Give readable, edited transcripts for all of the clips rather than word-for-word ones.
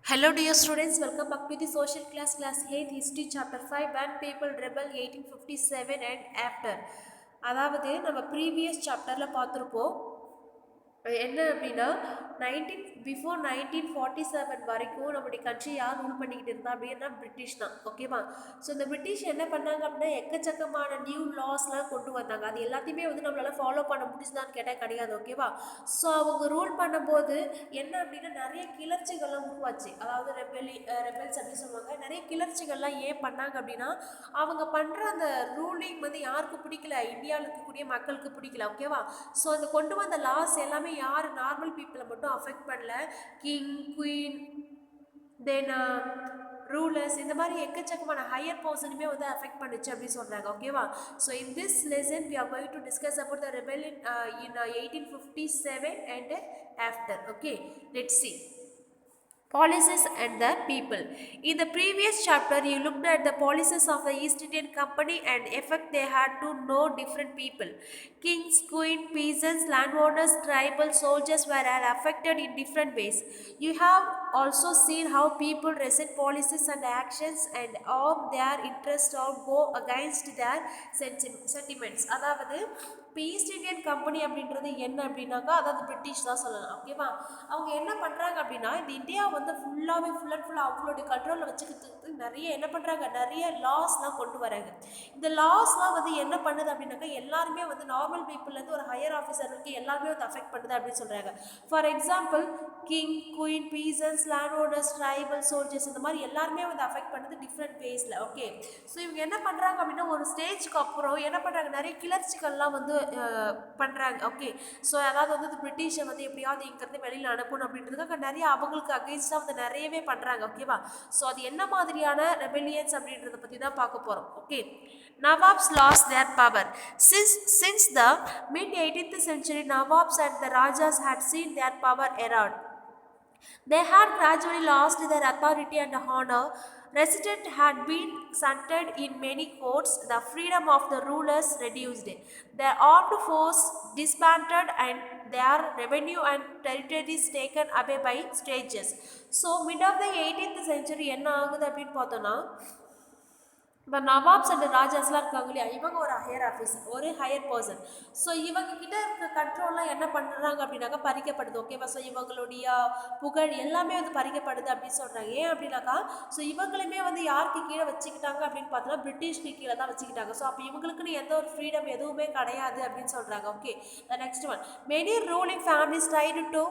Hello dear students, welcome back to the social class 8 history chapter 5 when people rebel 1857 and after. அதாவது நம்ம previous சாப்டரில் பார்த்துருப்போம் என்ன அப்படின்னா 1947 வரைக்கும் நம்முடைய கண்ட்ரி யார் ரூல் பண்ணிக்கிட்டு இருந்தா அப்படின்னா பிரிட்டிஷ் தான். ஓகேவா? ஸோ இந்த பிரிட்டிஷ் என்ன பண்ணாங்க அப்படின்னா எக்கச்சக்கமான நியூ லாஸ்லாம் கொண்டு வந்தாங்க. அது எல்லாத்தையுமே வந்து நம்மளால ஃபாலோ பண்ண முடிச்சுதான்னு கேட்டால் கிடையாது. ஓகேவா? ஸோ அவங்க ரூல் பண்ணும்போது என்ன அப்படின்னா நிறைய கிளர்ச்சிகள்லாம் உருவாச்சு. அதாவது ரெபெல்ஸ் அப்படின்னு சொல்லுவாங்க. நிறைய கிளர்ச்சிகள்லாம் ஏன் பண்ணாங்க அப்படின்னா அவங்க பண்ணுற அந்த ரூலிங் வந்து யாருக்கு பிடிக்கல, இந்தியாவில் இருக்கக்கூடிய மக்களுக்கு பிடிக்கல. ஓகேவா? ஸோ அந்த கொண்டு வந்த லாஸ் எல்லாமே யார் நார்மல் பீப்புளை மட்டும் அஃபெக்ட் பண்ணல. கிங், குயின், தென் ரூலர்ஸ், இந்த மாதிரி எக்கச்சக்கமான ஹையர் பர்சனுமே வந்து அஃபெக்ட் பண்ணுச்சு அப்படின்னு சொல்கிறாங்க. ஓகேவா? So in this lesson we are going to discuss about the rebellion in 1857 and after. Okay, let's see. Policies and the people. In the previous chapter, you looked at the policies of the East Indian Company and effect they had to know different people. Kings, queen, peasants, landowners, tribal soldiers were all affected in different ways. You have also seen how people resent policies and actions and all their interests or go against their sentiments. அதாவது இப்போ east Indian company அப்படின்றது என்ன அப்படின்னாக்கா அதாவது British தான் சொல்லலாம். ஓகேவா? அவங்க என்ன பண்ணுறாங்க அப்படின்னா இந்த இந்தியா வந்து ஃபுல் அண்ட் ஃபுல்லாக அவங்களுடைய கண்ட்ரோலில் வச்சுக்கிறதுக்கு நிறைய என்ன பண்ணுறாங்க, நிறைய லாஸ்லாம் கொண்டு வராங்க. இந்த லாஸ்லாம் வந்து என்ன பண்ணுது அப்படின்னாக்கா எல்லாருமே வந்து நார்மல் பீப்புள்லேருந்து ஒரு ஹையர் ஆஃபீஸர் வரைக்கும் எல்லாருமே வந்து அஃபெக்ட் பண்ணுது அப்படின்னு சொல்கிறாங்க. For example king, queen, peasants, land owners, tribal soldiers, இந்த மாதிரி எல்லாருமே வந்து அஃபெக்ட் பண்ணுது டிஃப்ரெண்ட் வேஸில். ஓகே, ஸோ இவங்க என்ன பண்ணுறாங்க அப்படின்னா ஒரு ஸ்டேஜ்க்கு அப்புறம் என்ன பண்ணுறாங்க, நிறைய கிளர்ச்சிகள்லாம் வந்து பண்ணுறாங்க. ஓகே, ஸோ அதாவது வந்து பிரிட்டிஷை வந்து எப்படியாவது இங்கிறது வெளியில் அனுப்பணும் அப்படின்றதுக்காக நிறைய அவங்களுக்கு அகெயின்ஸ்டாக வந்து நிறையவே பண்ணுறாங்க. ஓகேவா? ஸோ அது என்ன மாதிரியான ரெபெலியன்ஸ் அப்படின்றத பற்றி தான் பார்க்க போகிறோம். Okay, Nawabs lost their power. Since the mid-18th century, Nawabs and the Rajas had seen their power erode. They had gradually lost their authority and honor. Resident had been centered in many courts. The freedom of the rulers reduced. Their armed force disbanded and their revenue and territories taken away by stages. So mid of the 18th century என்ன ஆகுது அப்படின்னு பார்த்தோன்னா இப்போ nawabs and ராஜாஸ்லாம் இருக்காங்க இல்லையா, இவங்க ஒரு higher officer, ஒரு ஹையர் பர்சன். ஸோ இவங்க கிட்ட இருக்கிற கண்ட்ரோல்லாம் என்ன பண்ணுறாங்க அப்படின்னாக்கா பறிக்கப்படுது. ஓகேவா? ஸோ இவங்களுடைய புகழ் எல்லாமே வந்து பறிக்கப்படுது அப்படின்னு சொல்கிறாங்க. ஏன் அப்படின்னாக்கா ஸோ இவங்களுமே வந்து யாருக்கு கீழே வச்சுக்கிட்டாங்க அப்படின்னு பார்த்தோன்னா பிரிட்டிஷ்க்கு கீழே தான் வச்சுக்கிட்டாங்க. ஸோ அப்போ இவங்களுக்குன்னு எந்த ஒரு ஃப்ரீடம் எதுவுமே கிடையாது அப்படின்னு சொல்கிறாங்க. Okay, the next one, many ruling families tried to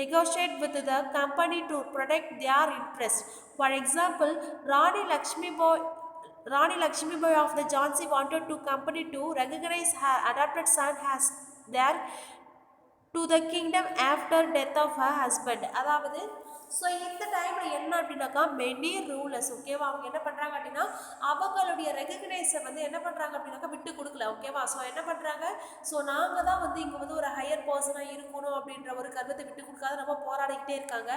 negotiate with the company to protect their interest. For example, Rani Lakshmibai of the Jhansi wanted to company to recognize her adopted son as their to the kingdom after death of her husband. அதாவது so இந்த டைமில் என்ன அப்படின்னாக்கா many rulers, ஓகேவா, அவங்க என்ன பண்ணுறாங்க அப்படின்னா அவங்களுடைய ரெகக்னைஸை வந்து என்ன பண்ணுறாங்க அப்படின்னாக்கா விட்டு கொடுக்கல. ஓகேவா? ஸோ என்ன பண்ணுறாங்க, ஸோ நாங்கள் தான் வந்து இங்கே வந்து ஒரு ஹையர் பர்சனாக இருக்கணும் அப்படின்ற ஒரு கருத்தை விட்டு கொடுக்காத நம்ம போராடிக்கிட்டே இருக்காங்க.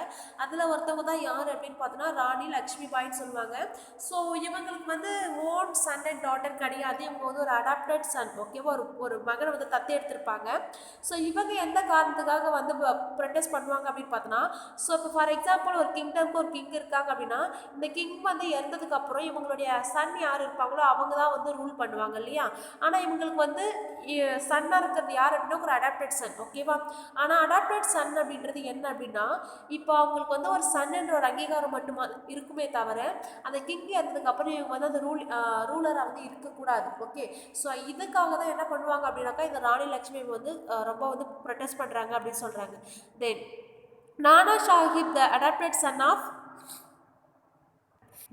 அதில் ஒருத்தவங்க தான் யார் அப்படின்னு பார்த்தோன்னா ராணி லக்ஷ்மிபாயின்னு சொல்லுவாங்க. ஸோ இவங்களுக்கு வந்து ஓன் சன் அண்ட் டாட்டர் கிடையாது, இவங்க வந்து ஒரு அடாப்டட் சன். ஓகேவா? ஒரு மகனை வந்து தத்து எடுத்திருப்பாங்க. ஸோ இவங்க எந்த காரணத்துக்காக வந்து ப்ரொட்டஸ்ட் பண்ணுவாங்க அப்படின்னு பார்த்தோன்னா, ஸோ இப்போ ஃபார் எக்ஸாம்பிள் ஒரு கிங்டம்க்கு ஒரு கிங் இருக்காங்க அப்படின்னா இந்த கிங் வந்து இறந்ததுக்கு அப்புறம் இவங்களுடைய சன் யார் இருப்பாங்களோ அவங்க தான் வந்து ரூல் பண்ணுவாங்க இல்லையா. ஆனால் இவங்களுக்கு வந்து சன்னாக இருக்கிறது யார் அப்படின்னா ஒரு அடாப்டட் சன். ஓகேவா? ஆனால் அடாப்டட் சன் அப்படின்றது என்ன அப்படின்னா இப்போ அவங்களுக்கு வந்து ஒரு சன்ன்ற ஒரு அங்கீகாரம் மட்டுமா இருக்குமே தவிர அந்த கிங் இறந்ததுக்கு அப்புறம் இவங்க வந்து அந்த ரூலராக வந்து இருக்கக்கூடாது. ஓகே, ஸோ இதுக்காக தான் என்ன பண்ணுவாங்க அப்படின்னாக்கா இந்த ராணி லக்ஷ்மி வந்து ரொம்ப வந்து ப்ரொட்டஸ்ட் பண்ணுறாங்க அப்படின்னு சொல்கிறாங்க. தென் Nana Sahib, the adopted son of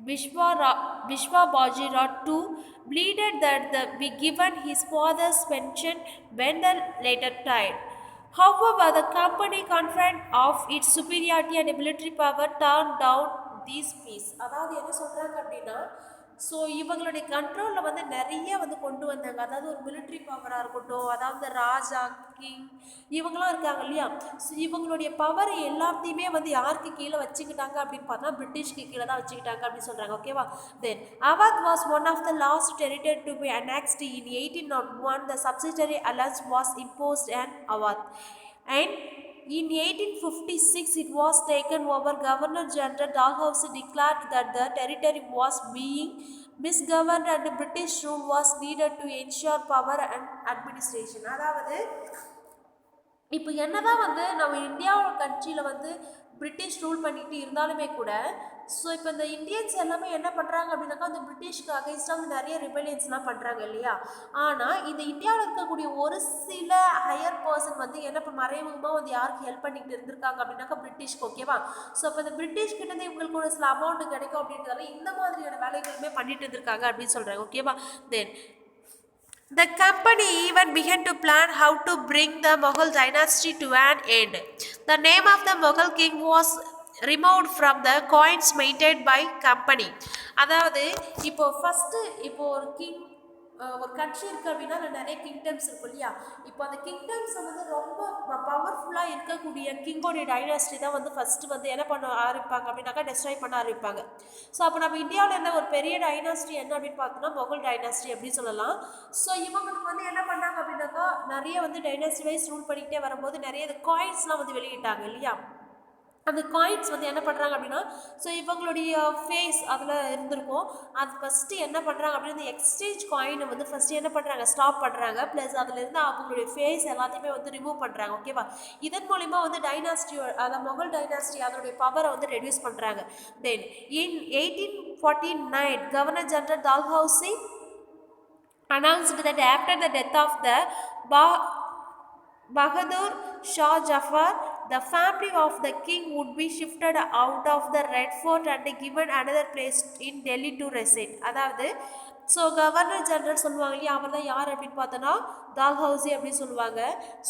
Vishwa Bajirao too, pleaded that be given his father's pension when the later died. However, the company, confident of its superiority and military power, turned down these pleas. அதாவது என்ன சொல்கிறாங்க அப்படின்னா so இவங்களுடைய கண்ட்ரோலில் வந்து நிறைய வந்து கொண்டு வந்தாங்க. அதாவது ஒரு மிலிட்ரி பவராக இருக்கட்டும், அதாவது ராஜா, கிங் இவங்களாம் இருக்காங்க இல்லையா. ஸோ இவங்களுடைய பவரை எல்லாத்தையுமே வந்து யாருக்கு கீழே வச்சுக்கிட்டாங்க அப்படின்னு பார்த்தா பிரிட்டிஷ்க்கு கீழே தான் வச்சுக்கிட்டாங்க அப்படின்னு சொல்கிறாங்க. ஓகேவா? Then Awadh was one of the last territory to be annexed in 1801. The subsidiary alliance was imposed and Awadh and In 1856, it was taken over. Governor General Dalhousie declared that the territory was being misgoverned and British rule was needed to ensure power and administration. அதாவது இப்போ என்னதான் வந்து நம்ம இந்தியாவோட கண்ட்ரியில் வந்து British rule பண்ணிட்டு இருந்தாலுமே கூட ஸோ இப்போ இந்த இந்தியன்ஸ் எல்லாமே என்ன பண்ணுறாங்க அப்படின்னாக்கா அந்த பிரிட்டிஷ்க்கு அகைன்ஸ்டாக வந்து நிறைய ரிபெலியன்ஸ்லாம் பண்ணுறாங்க இல்லையா. ஆனால் இந்த இந்தியாவில் இருக்கக்கூடிய ஒரு சில ஹையர் பர்சன் வந்து என்ன மறைமுகமாக வந்து யாருக்கு ஹெல்ப் பண்ணிட்டு இருந்திருக்காங்க அப்படின்னாக்கா பிரிட்டிஷ்க்கு. ஓகேவா. ஸோ அப்போ இந்த பிரிட்டிஷ் கிட்டே இவங்களுக்கு ஒரு சில அமௌண்ட் கிடைக்கும் அப்படின்றதால இந்த மாதிரியான வேலைகளுமே பண்ணிட்டு இருந்திருக்காங்க அப்படின்னு சொல்கிறாங்க. ஓகேவா. தென் the company even began to plan how to bring the Mughal dynasty to an end. The name of the Mughal king was removed from the coins maintained by company. அதாவது இப்போ ஃபஸ்ட்டு இப்போ ஒரு கிங் ஒரு கட்சி இருக்குது அப்படின்னா அதில் நிறைய கிங்டம்ஸ் இருக்கும் இல்லையா. இப்போ அந்த கிங்டம்ஸை வந்து ரொம்ப பவர்ஃபுல்லாக இருக்கக்கூடிய கிங்கோடைய டைனாஸ்டி தான் வந்து ஃபஸ்ட்டு வந்து என்ன பண்ண ஆரம்பிப்பாங்க அப்படின்னாக்கா டெஸ்ட்ராய் பண்ண ஆரம்பிப்பாங்க. ஸோ அப்போ நம்ம இந்தியாவில் இருந்த ஒரு பெரிய டைனாஸ்டி என்ன அப்படின்னு பார்த்தோம்னா முகல் டைனாஸ்டி அப்படின்னு சொல்லலாம். ஸோ இவங்களுக்கு வந்து என்ன பண்ணாங்க அப்படின்னாக்கா நிறைய வந்து டைனாஸ்டி வைஸ் ரூல் பண்ணிக்கிட்டே வரும்போது நிறைய காயின்ஸ்லாம் வந்து வெளியிட்டாங்க இல்லையா. அந்த காயின்ஸ் வந்து என்ன பண்ணுறாங்க அப்படின்னா ஸோ இவங்களுடைய ஃபேஸ் அதில் இருந்திருக்கும். அது ஃபஸ்ட்டு என்ன பண்ணுறாங்க அப்படின்னா இந்த எக்ஸ்சேஞ்ச் காயினை வந்து ஃபஸ்ட்டு என்ன பண்ணுறாங்க ஸ்டாப் பண்ணுறாங்க. ப்ளஸ் அதில் இருந்து அவங்களுடைய ஃபேஸ் எல்லாத்தையுமே வந்து ரிமூவ் பண்ணுறாங்க. ஓகேவா. இதன் மூலிமா வந்து டைனாஸ்டி அதை முகல் டைனாஸ்டி அதனுடைய பவரை வந்து ரெடியூஸ் பண்ணுறாங்க. Then in 1849 governor general Dalhousie announced that after the death of the Bahadur Shah Jafar, the family of the king would be shifted out of the Red Fort and given another place in Delhi to reside. அதாவது so governor general சொல்லுவாங்க இல்லையா, அவர் தான் யார் அப்படின்னு பார்த்தோன்னா டால்ஹவுசி அப்படின்னு சொல்லுவாங்க.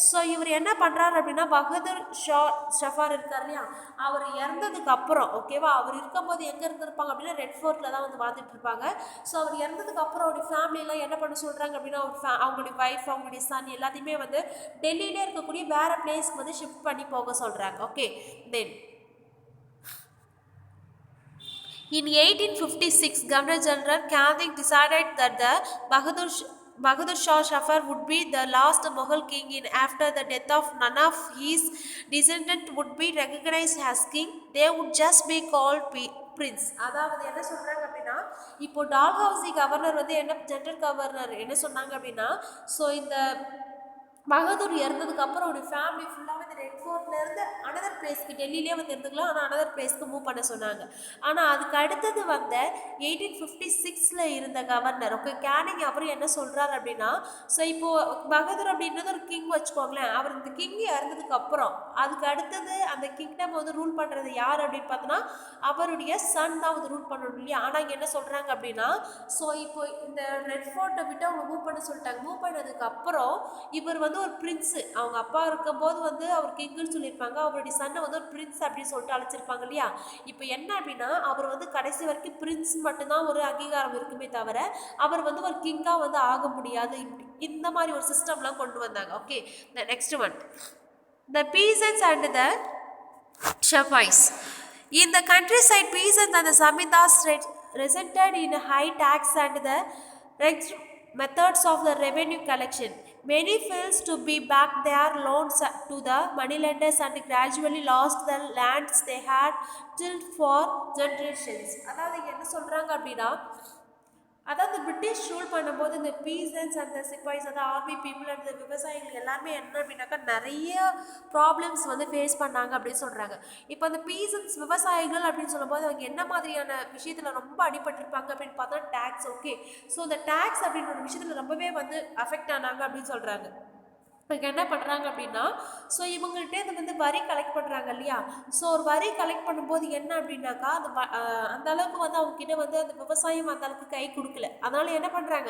So இவர் என்ன பண்ணுறாரு அப்படின்னா பகதூர் ஷா ஜஃபார் இருக்கார் இல்லையா, அவர் இறந்ததுக்கு அப்புறம் ஓகேவா, அவர் இருக்கும்போது எங்கே இருந்திருப்பாங்க அப்படின்னா ரெட் ஃபோர்ட்டில் தான் வந்து வாழ்ந்துட்டு இருப்பாங்க. ஸோ அவர் இறந்ததுக்கு அப்புறம் அவருடைய ஃபேமிலியெல்லாம் என்ன பண்ண சொல்கிறாங்க அப்படின்னா அவங்களுடைய ஒய்ஃப் அவங்களுடைய சன் எல்லாத்தையுமே வந்து டெல்லியிலே இருக்கக்கூடிய வேறு பிளேஸ்க்கு வந்து ஷிஃப்ட் பண்ணி போக சொல்கிறாங்க. Okay. Then in 1856, Governor General Kanding decided that the Bahadur Shah Jafar would be the last Mughal king in after the death of none of his descendants would be recognized as king. They would just be called prince. அதாவது என்ன சொல்கிறாங்க அப்படின்னா இப்போ டால்ஹவுசி governor வந்து என்ன general governor என்ன சொன்னாங்க அப்படின்னா ஸோ இந்த பகதூர் இறந்ததுக்கு அப்புறம் ஒரு ஃபேமிலி ஃபுல்லாகவே இந்த ரெட் ஃபோர்ட்லேருந்து அனதர் பிளேஸ்க்கு டெல்லியிலே வந்து இருந்துக்கலாம், ஆனால் அனதர் பிளேஸ்க்கு மூவ் பண்ண சொன்னாங்க. ஆனால் அதுக்கு அடுத்தது வந்த 1856 இருந்த கவர்னர் ஓகே கேனிங் அப்புறம் என்ன சொல்கிறார் அப்படின்னா ஸோ இப்போது பகதூர் அப்படின்றது ஒரு கிங் வச்சுக்கோங்களேன், அவர் இந்த கிங் இறந்ததுக்கு அப்புறம் அதுக்கு அடுத்தது அந்த கிங்டம் வந்து ரூல் பண்ணுறது யார் அப்படின்னு பார்த்தோன்னா அவருடைய சன் தான் வந்து ரூல் பண்ணணும் இல்லையா. ஆனால் இங்கே என்ன சொல்கிறாங்க அப்படின்னா ஸோ இப்போ இந்த ரெட் ஃபோர்ட்டை விட்டு அவங்க மூவ் பண்ண சொல்லிட்டாங்க. மூவ் பண்ணதுக்கு அப்புறம் இவர் வந்து ஒரு பிரின்ஸு, அவங்க அப்பா இருக்கும்போது வந்து அவர் கிங்குன்னு சொல்லியிருப்பாங்க, அவருடைய சன்னை வந்து ஒரு பிரின்ஸ் அப்படின்னு சொல்லிட்டு அழைச்சிருப்பாங்க இல்லையா. இப்போ என்ன அப்படின்னா அவர் வந்து கடைசி வரைக்கும் பிரின்ஸ் மட்டும்தான் ஒரு அங்கீகாரம் இருக்குமே தவிர அவர் வந்து ஒரு கிங்காக வந்து ஆக முடியாது. இந்த மாதிரி ஒரு சிஸ்டம்லாம் கொண்டு வந்தாங்க. Okay. The next one the peasants and the sepoys. In the countryside, peasants and the zamindars resented in high tax and the methods of the revenue collection. Many failed to pay back their loans to the moneylenders and gradually lost the lands they had tilled for generations. அதாவது என்ன சொல்கிறாங்க அப்படின்னா அதாவது British rule பண்ணும்போது இந்த பீசன்ஸ் அந்த sepoys அந்த army people அந்த விவசாயிகள் எல்லாருமே என்ன அப்படின்னாக்கா நிறைய ப்ராப்ளம்ஸ் வந்து ஃபேஸ் பண்ணாங்க அப்படின்னு சொல்கிறாங்க. இப்போ அந்த பீசன்ஸ் விவசாயிகள் அப்படின்னு சொல்லும்போது அவங்க என்ன மாதிரியான விஷயத்தில் ரொம்ப அடிபட்டிருப்பாங்க அப்படின்னு பார்த்தா டேக்ஸ். ஓகே. ஸோ இந்த டேக்ஸ் அப்படின்ற ஒரு விஷயத்தில் ரொம்பவே வந்து அஃபெக்ட் ஆனாங்க அப்படின்னு சொல்கிறாங்க. இப்போ என்ன பண்ணுறாங்க அப்படின்னா ஸோ இவங்கள்ட்டே அது வந்து வரி கலெக்ட் பண்ணுறாங்க இல்லையா. ஸோ ஒரு வரி கலெக்ட் பண்ணும்போது என்ன அப்படின்னாக்கா அந்த அளவுக்கு வந்து அவங்கக்கிட்ட வந்து அந்த விவசாயம் அந்த அளவுக்கு கை கொடுக்கல. அதனால் என்ன பண்ணுறாங்க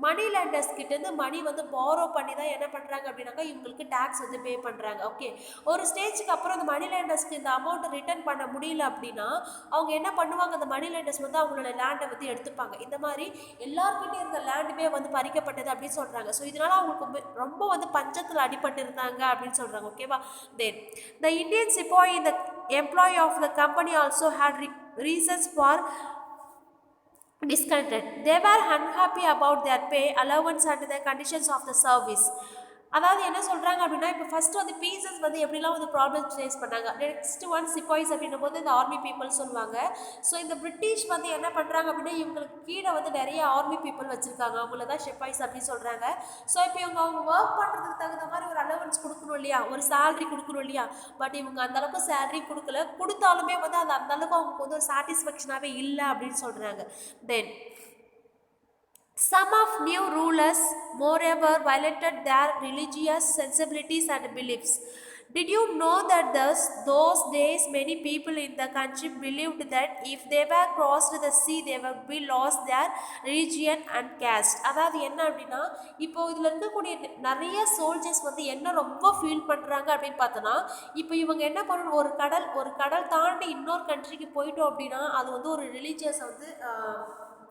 மணி லேண்டர்ஸ் கிட்டேருந்து மணி வந்து பாரோ பண்ணி தான் என்ன பண்ணுறாங்க அப்படின்னாக்கா இவங்களுக்கு டேக்ஸ் வந்து பே பண்ணுறாங்க. ஓகே. ஒரு ஸ்டேஜுக்கு அப்புறம் அந்த மணி லேண்டர்ஸ்க்கு இந்த அமௌண்ட்டை ரிட்டர்ன் பண்ண முடியல அப்படின்னா அவங்க என்ன பண்ணுவாங்க அந்த மணி லேண்டர்ஸ் வந்து அவங்களோட லேண்டை வந்து எடுத்துப்பாங்க. இந்த மாதிரி எல்லாருக்கிட்டே இருந்த லேண்டுமே வந்து பறிக்கப்பட்டது அப்படின்னு சொல்கிறாங்க. ஸோ இதனால் அவங்களுக்கு ரொம்ப வந்து பஞ்சத்தில் அடிபட்டு இருந்தாங்க அப்படின்னு சொல்கிறாங்க. ஓகேவா. தென் த இந்தியன் சிப்பாய் இந்த employee of the company also had reasons for discontent. They were unhappy about their pay, allowance and the conditions of the service. அதாவது என்ன சொல்கிறாங்க அப்படின்னா, இப்போ ஃபஸ்ட்டு வந்து பீசஸ் வந்து எப்படிலாம் வந்து ப்ராப்ளம்ஸ் ஃபேஸ் பண்ணாங்க. நெக்ஸ்ட் ஒன் சிப்பாய்ஸ் அப்படின்னும் போது இந்த ஆர்மி பீப்புள் சொல்லுவாங்க. ஸோ இந்த பிரிட்டிஷ் வந்து என்ன பண்ணுறாங்க அப்படின்னா, இவங்களுக்கு கீழே வந்து நிறைய ஆர்மி பீப்புள் வச்சுருக்காங்க. அவங்கள தான் சிப்பாய்ஸ் அப்படின்னு சொல்கிறாங்க. ஸோ இப்போ இவங்க அவங்க ஒர்க் பண்ணுறதுக்கு தகுந்த மாதிரி ஒரு அலவன்ஸ் கொடுக்கணும் இல்லையா, ஒரு சேலரி கொடுக்கணும் இல்லையா. பட் இவங்க அந்தளவுக்கு சேலரி கொடுக்கல, கொடுத்தாலுமே வந்து அது அந்தளவுக்கு அவங்களுக்கு வந்து ஒரு சாட்டிஸ்ஃபேக்ஷனாகவே இல்லை அப்படின்னு சொல்கிறாங்க. தென் some of new rulers, moreover, violated their religious sensibilities and beliefs. Did you know that those days many people in the country believed that if they were crossed the sea, they would be lost their religion and caste? அதாவது என்ன அப்படின்னா, இப்போ இதில் இருக்கக்கூடிய நிறைய soldiers வந்து என்ன ரொம்ப ஃபீல் பண்ணுறாங்க அப்படின்னு பார்த்தோன்னா, இப்போ இவங்க என்ன பண்ணணும், ஒரு கடல் தாண்டி இன்னொரு கண்ட்ரிக்கு போயிட்டோம் அப்படின்னா அது வந்து ஒரு ரிலீஜியஸை வந்து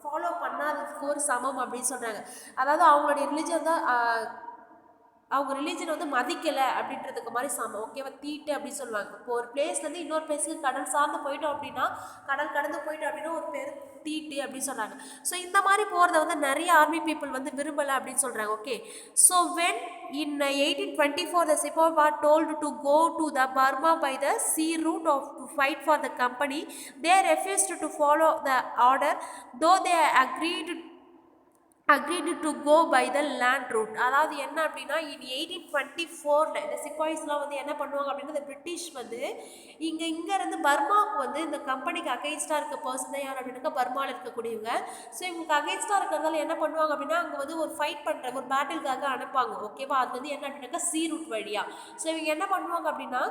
ஃபாலோ பண்ணாததுக்கு ஒரு சமம் அப்படின்னு சொல்கிறாங்க. அதாவது அவங்களுடைய ரிலிஜன் தான் அவங்க ரிலீஜனை வந்து மதிக்கலை அப்படின்றதுக்கு மாதிரி சமம். ஓகேவா, தீட்டு அப்படின்னு சொல்லுவாங்க. இப்போ ஒரு பிளேஸ்லேருந்து இன்னொரு பிளேஸுக்கு கடல் சார்ந்து போயிட்டோம் அப்படின்னா, கடல் கடந்து போயிட்டோம் அப்படின்னா ஒரு பேர் தீட்டு அப்படின்னு சொல்கிறாங்க. ஸோ இந்த மாதிரி போகிறத வந்து நிறைய ஆர்மி பீப்புள் வந்து விரும்பலை அப்படின்னு சொல்கிறாங்க. Okay, so when in 1824 the Sepoy were told to go to the Burma by the sea route to fight for the company. They refused to follow the order, though they agreed to go by the land route. அதாவது என்ன அப்படின்னா, இன் 1824 இந்த சிப்பாய்ஸ்லாம் வந்து என்ன பண்ணுவாங்க அப்படின்னா, இந்த British வந்து இங்கேருந்து பர்மாவுக்கு வந்து இந்த கம்பெனிக்கு அகைன்ஸ்டாக இருக்க பர்சன் தான் யார் அப்படின்னாக்கா பர்மாவில் இருக்கக்கூடியவங்க. ஸோ இவங்களுக்கு அகைன்ஸ்டாக இருக்கிறதால என்ன பண்ணுவாங்க அப்படின்னா, அங்கே வந்து ஒரு ஃபைட் பண்ணுற ஒரு பேட்டிலுக்காக அனுப்பாங்க. ஓகேவா, அது வந்து என்ன அப்படின்னாக்கா சீ ரூட் வழியாக. ஸோ இவங்க என்ன பண்ணுவாங்க அப்படின்னா,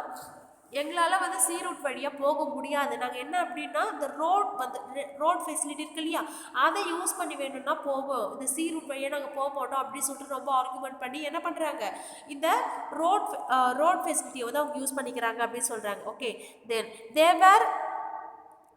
எங்களால் வந்து சீ ரூட் வழியாக போக முடியாது, நாங்கள் என்ன அப்படின்னா இந்த ரோட் ஃபெசிலிட்டி இருக்கு இல்லையா, அதை யூஸ் பண்ணி வேணும்னா போவோம், இந்த சீ ரூட் வழியாக நாங்கள் போக மாட்டோம் அப்படின்னு சொல்லிட்டு ரொம்ப ஆர்குமெண்ட் பண்ணி என்ன பண்ணுறாங்க, இந்த ரோட் ஃபெசிலிட்டியை வந்து அவங்க யூஸ் பண்ணிக்கிறாங்க அப்படின்னு சொல்கிறாங்க. Okay, then they were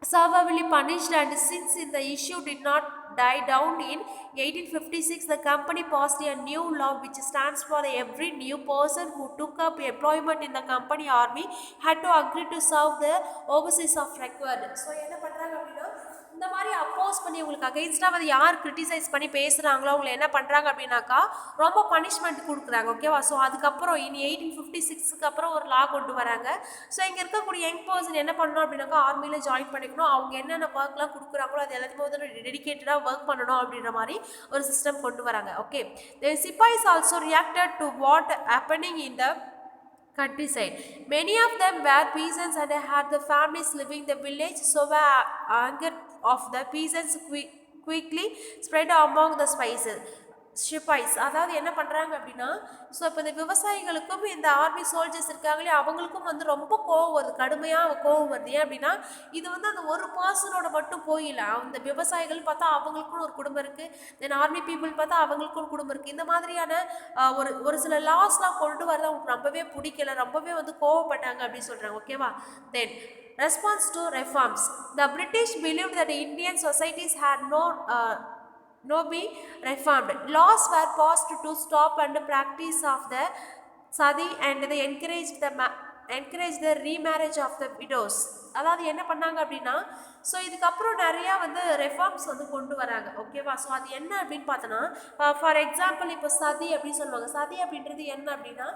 severely punished, and since the issue did not die down in 1856, the company passed a new law which stands for every new person who took up employment in the company army had to agree to serve the overseas of required. So என்ன பண்றாங்க அப்படின்னா, இந்த மாதிரி அப்போஸ் பண்ணி உங்களுக்கு அகைன்ஸ்டாக வந்து யார் criticise பண்ணி பேசுகிறாங்களோ அவங்களை என்ன பண்ணுறாங்க அப்படின்னாக்கா ரொம்ப பனிஷ்மெண்ட் கொடுக்குறாங்க. ஓகேவா, ஸோ அதுக்கப்புறம் இனி 1856க்கு அப்புறம் ஒரு லா கொண்டு வராங்க. ஸோ இங்கே இருக்கக்கூடிய யங் பர்சன் என்ன பண்ணணும் அப்படின்னாக்கா ஆர்மியில் ஜாயின் பண்ணிக்கணும், அவங்க என்னென்ன ஒர்க்லாம் கொடுக்குறாங்களோ அது எல்லாத்தையுமே வந்து டெடிக்கேட்டடாக ஒர்க் பண்ணணும் அப்படின்ற மாதிரி ஒரு சிஸ்டம் கொண்டு வராங்க. Okay, the sepoys also reacted to what happening in the countryside. Many of them were peasants and had the families living in the village, so were anger of the peasants quickly spread among the sepoys. அதாவது என்ன பண்ணுறாங்க அப்படின்னா, so இப்போ இந்த விவசாயிகளுக்கும் இந்த army soldiers இருக்காங்களே அவங்களுக்கும் வந்து ரொம்ப கோவம் வருது, கடுமையாக கோவம் வருது. ஏன் அப்படின்னா இது வந்து அந்த ஒரு பர்சனோட மட்டும் போயில, அந்த விவசாயிகள் பார்த்தா அவங்களுக்கும் ஒரு குடும்பம் இருக்குது, தென் ஆர்மி பீப்புள் பார்த்தா அவங்களுக்கும் ஒரு குடும்பம் இருக்குது. இந்த மாதிரியான ஒரு சில லாஸ்லாம் கொண்டு வரது அவங்களுக்கு ரொம்பவே பிடிக்கல, ரொம்பவே வந்து கோவப்பட்டாங்க அப்படின்னு சொல்கிறாங்க. ஓகேவா, then response to reforms. The British believed that Indian societies had no be reformed. Laws were passed to stop and practice of the sati, and they encouraged the remarriage of the widows. அதாவது என்ன பண்ணாங்க அப்படின்னா, so இதுக்கப்புறம் நிறையா வந்து reforms வந்து கொண்டு வராங்க. ஓகேவா, ஸோ அது என்ன அப்படின்னு பார்த்தோன்னா, ஃபார் எக்ஸாம்பிள் இப்போ சதி அப்படின்னு சொல்லுவாங்க. சதி அப்படின்றது என்ன அப்படின்னா,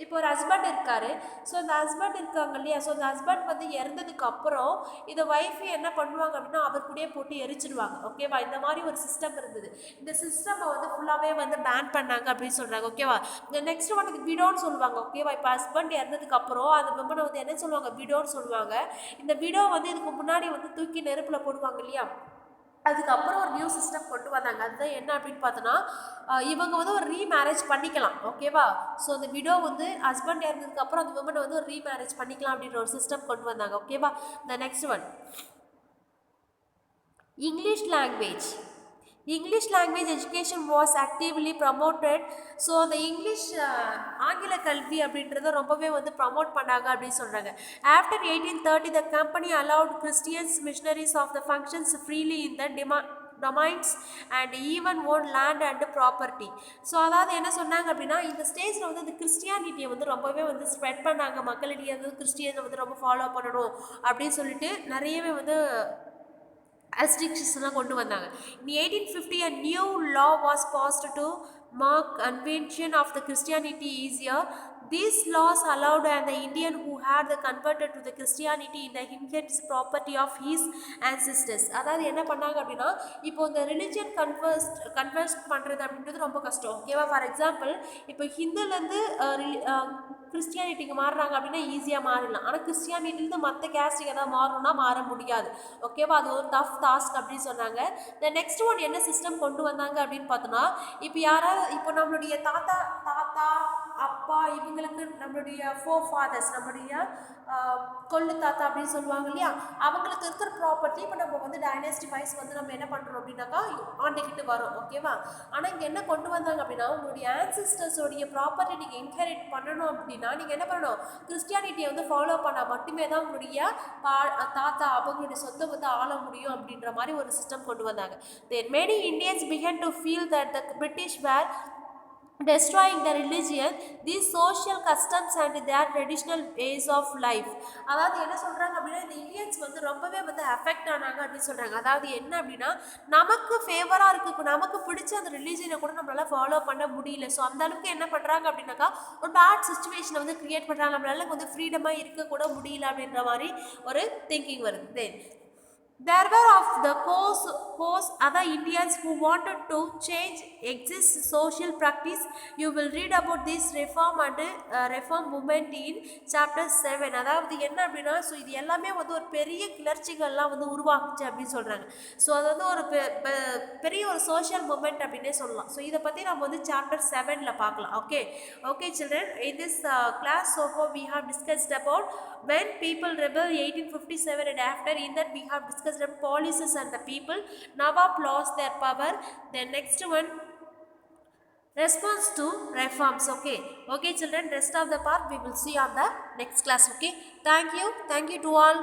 இப்போ ஒரு ஹஸ்பண்ட் இருக்கார், ஸோ அந்த ஹஸ்பண்ட் இருக்காங்க இல்லையா, ஸோ அந்த ஹஸ்பண்ட் வந்து இறந்ததுக்கு அப்புறம் இந்த ஒய்ஃபு என்ன பண்ணுவாங்க அப்படின்னா அவர் கூடயே போட்டு எரிச்சிடுவாங்க. ஓகேவா, இந்த மாதிரி ஒரு சிஸ்டம் இருந்தது. இந்த சிஸ்டமை வந்து ஃபுல்லாகவே வந்து பேன் பண்ணாங்க அப்படின்னு சொல்கிறாங்க. ஓகேவா, இந்த நெக்ஸ்ட் ஒன் இது விடோன்னு சொல்லுவாங்க. ஓகேவா, இப்போ ஹஸ்பண்ட் இறந்ததுக்கு அப்புறம் அந்த விமனை வந்து என்ன சொல்லுவாங்க, விடோன்னு சொல்லுவாங்க. இந்த விடோ வந்து இதுக்கு முன்னாடி வந்து தூக்கி நெருப்பில் போடுவாங்க இல்லையா, அதுக்கப்புறம் ஒரு நியூ சிஸ்டம் கொண்டு வந்தாங்க. அதுதான் என்ன அப்படின்னு பார்த்தோன்னா, இவங்க வந்து ஒரு ரீமேரேஜ் பண்ணிக்கலாம். ஓகேவா, ஸோ அந்த விடோ வந்து ஹஸ்பண்ட் இறந்ததுக்கப்புறம் அந்த விமனை வந்து ஒரு ரீமேரேஜ் பண்ணிக்கலாம் அப்படின்ற ஒரு சிஸ்டம் கொண்டு வந்தாங்க. ஓகேவா, the next one English language education was actively promoted. So அந்த இங்கிலீஷ் ஆங்கில கல்வி அப்படின்றத ரொம்பவே வந்து ப்ரமோட் பண்ணாங்க அப்படின்னு சொல்கிறாங்க. After 1830 the company allowed Christians missionaries of the functions freely in the domains and even own land and property. So அதாவது என்ன சொன்னாங்க அப்படின்னா, இந்த ஸ்டேஜில் வந்து இந்த கிறிஸ்டியானிட்டியை வந்து ரொம்பவே வந்து ஸ்ப்ரெட் பண்ணாங்க, மக்களிடையே வந்து கிறிஸ்டியனை வந்து ரொம்ப ஃபாலோ பண்ணணும் அப்படின்னு சொல்லிட்டு நிறையவே வந்து restrictions கொண்டு வந்தாங்க. In 1850 a new law was passed to mark convention of the Christianity easier. These laws allowed the Indian who had converted to the Christianity in the inheritance property of his ancestors. அதாவது என்ன பண்ணாங்க அப்படின்னா, இப்போ இந்த religion கன்வர்ஸ்ட் பண்ணுறது அப்படின்றது ரொம்ப கஷ்டம். ஓகேவா? ஃபார் எக்ஸாம்பிள் இப்போ ஹிந்துலேருந்து கிறிஸ்டியானிட்டிக்கு மாறுறாங்க அப்படின்னா ஈஸியாக மாறிடலாம். ஆனால் கிறிஸ்டியானிட்டிலேருந்து மற்ற கேஸ்ட்டுக்கு எதாவது மாறணும்னா மாற முடியாது. ஓகேவா? அது ஒரு டஃப் டாஸ்க் அப்படின்னு சொன்னாங்க. இந்த நெக்ஸ்ட் ஒன் என்ன சிஸ்டம் கொண்டு வந்தாங்க அப்படின்னு பார்த்தோன்னா, இப்போ யாராவது இப்போ நம்மளுடைய தாத்தா அப்பா இவங்களுக்கு நம்மளுடைய ஃபாதர்ஸ் நம்மளுடைய கொள்ளு தாத்தா அப்படின்னு சொல்லுவாங்க இல்லையா, அவங்களுக்கு இருக்கிற ப்ராப்பர்ட்டி இப்போ நம்ம வந்து டைனஸ்டி வைஸ் வந்து நம்ம என்ன பண்ணுறோம் அப்படின்னாக்கா ஆண்டிக்கிட்டு வரோம். ஓகேவா? ஆனால் இங்கே என்ன கொண்டு வந்தாங்க அப்படின்னா, உங்களுடைய ஆன்சிஸ்டர்ஸோடைய ப்ராப்பர்ட்டி நீங்கள் இன்ஹெரிட் பண்ணணும் அப்படின்னா நீங்கள் என்ன பண்ணணும், கிறிஸ்டியானிட்டியை வந்து ஃபாலோ பண்ணால் மட்டுமே தான் உங்களுடைய தாத்தா அவங்களுடைய சொத்தை வந்து ஆள முடியும் அப்படின்ற மாதிரி ஒரு சிஸ்டம் கொண்டு வந்தாங்க. Then many Indians began to feel that the British were destroying the religion, these social customs and their traditional ways of life. அதாவது என்ன சொல்கிறாங்க அப்படின்னா, இந்த இந்தியன்ஸ் வந்து ரொம்பவே வந்து அஃபெக்ட் ஆனாங்க அப்படின்னு சொல்கிறாங்க. அதாவது என்ன அப்படின்னா, நமக்கு ஃபேவராக இருக்குது, நமக்கு பிடிச்ச அந்த ரிலீஜனை கூட நம்மளால் ஃபாலோ பண்ண முடியல. ஸோ அந்த அளவுக்கு என்ன பண்ணுறாங்க அப்படின்னாக்கா ஒரு பேட் சுச்சுவேஷனை வந்து க்ரியேட் பண்ணுறாங்க. நம்மளால வந்து ஃப்ரீடமாக இருக்கக்கூட முடியல அப்படின்ற மாதிரி ஒரு திங்கிங் வருது. தென் there were of the course other Indians who wanted to change exist social practice. You will read about this reform and reform movement in chapter 7. அதாவது என்ன அப்படின்னா, ஸோ இது எல்லாமே வந்து ஒரு பெரிய கிளர்ச்சிகள்லாம் வந்து உருவாக்குச்சு அப்படின்னு சொல்கிறாங்க. ஸோ அது வந்து ஒரு பெரிய ஒரு சோஷியல் மூமெண்ட் அப்படின்னே சொல்லலாம். ஸோ இதை பற்றி நம்ம வந்து சாப்டர் 7ல் பார்க்கலாம். Okay children, in this class so far we have discussed about when people rebel 1857 and after. In that we have discussed the policies and the people. Nawab lost their power. The next one, response to reforms. Okay children, rest of the part we will see on the next class. Okay, thank you to all.